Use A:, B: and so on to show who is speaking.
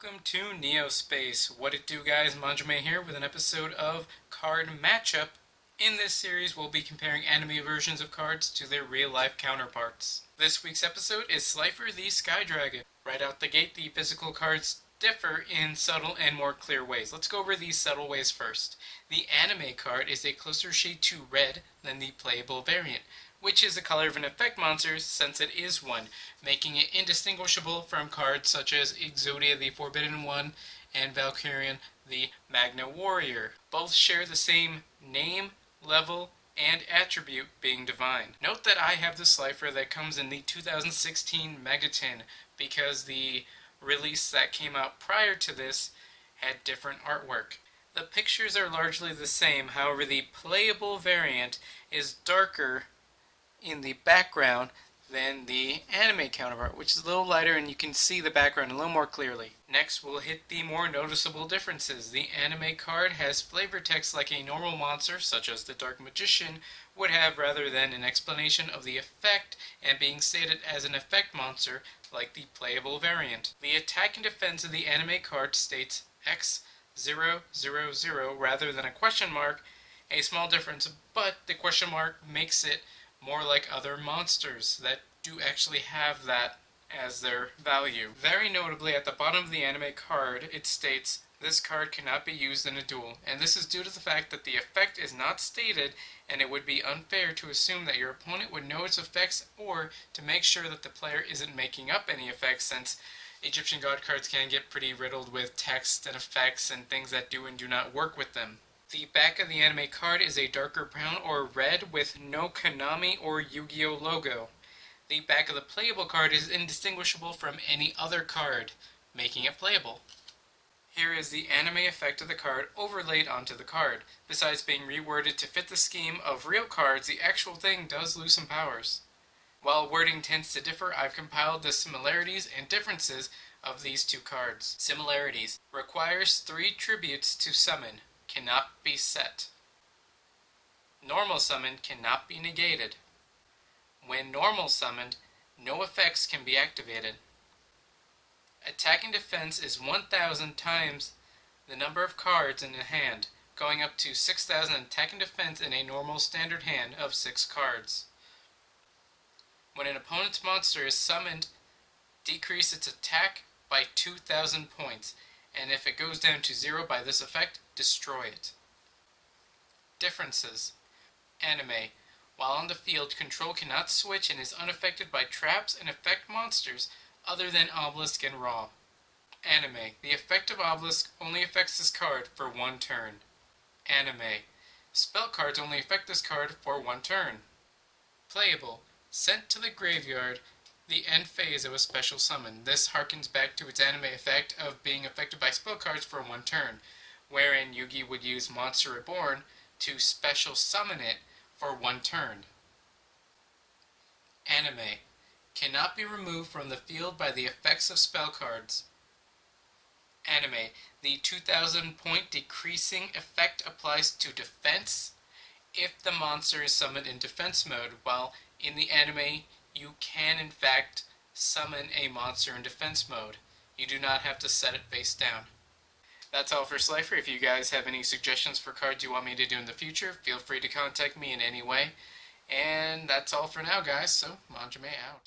A: Welcome to Neospace. What it do, guys? Manjoume here with an episode of Card Matchup. In this series, we'll be comparing anime versions of cards to their real-life counterparts. This week's episode is Slifer the Sky Dragon. Right out the gate, the physical cards differ in subtle and more clear ways. Let's go over these subtle ways first. The anime card is a closer shade to red than the playable variant, which is the color of an effect monster since it is one, making it indistinguishable from cards such as Exodia the Forbidden One and Valkyrian the Magna Warrior. Both share the same name, level, and attribute, being divine. Note that I have the Slifer that comes in the 2016 Megatin because the release that came out prior to this had different artwork. The pictures are largely the same, however the playable variant is darker in the background than the anime counterpart, which is a little lighter and you can see the background a little more clearly. Next, we'll hit the more noticeable differences. The anime card has flavor text like a normal monster, such as the Dark Magician, would have rather than an explanation of the effect and being stated as an effect monster like the playable variant. The attack and defense of the anime card states X000 rather than a question mark, a small difference, but the question mark makes it more like other monsters that do actually have that as their value. Very notably, at the bottom of the anime card, it states, "This card cannot be used in a duel," and this is due to the fact that the effect is not stated, and it would be unfair to assume that your opponent would know its effects or to make sure that the player isn't making up any effects, since Egyptian god cards can get pretty riddled with text and effects and things that do and do not work with them. The back of the anime card is a darker brown or red with no Konami or Yu-Gi-Oh logo. The back of the playable card is indistinguishable from any other card, making it playable. Here is the anime effect of the card overlaid onto the card. Besides being reworded to fit the scheme of real cards, the actual thing does lose some powers. While wording tends to differ, I've compiled the similarities and differences of these two cards. Similarities: requires 3 tributes to summon. Cannot be set. Normal summon cannot be negated. When normal summoned, no effects can be activated. Attack and defense is 1,000 times the number of cards in a hand, going up to 6,000 attack and defense in a normal standard hand of 6 cards. When an opponent's monster is summoned, decrease its attack by 2,000 points, and if it goes down to 0 by this effect, destroy it. Differences: anime. While on the field, control cannot switch and is unaffected by traps and effect monsters other than Obelisk and Ra. Anime. The effect of Obelisk only affects this card for 1 turn. Anime. Spell cards only affect this card for 1 turn. Playable. Sent to the graveyard, the end phase of a special summon. This harkens back to its anime effect of being affected by spell cards for 1 turn, wherein Yugi would use Monster Reborn to special summon it for 1 turn. Anime. Cannot be removed from the field by the effects of spell cards. Anime. The 2,000 point decreasing effect applies to defense if the monster is summoned in defense mode, while in the anime you can in fact summon a monster in defense mode. You do not have to set it face down. That's all for Slifer. If you guys have any suggestions for cards you want me to do in the future, feel free to contact me in any way. And that's all for now, guys, so Manjoume out.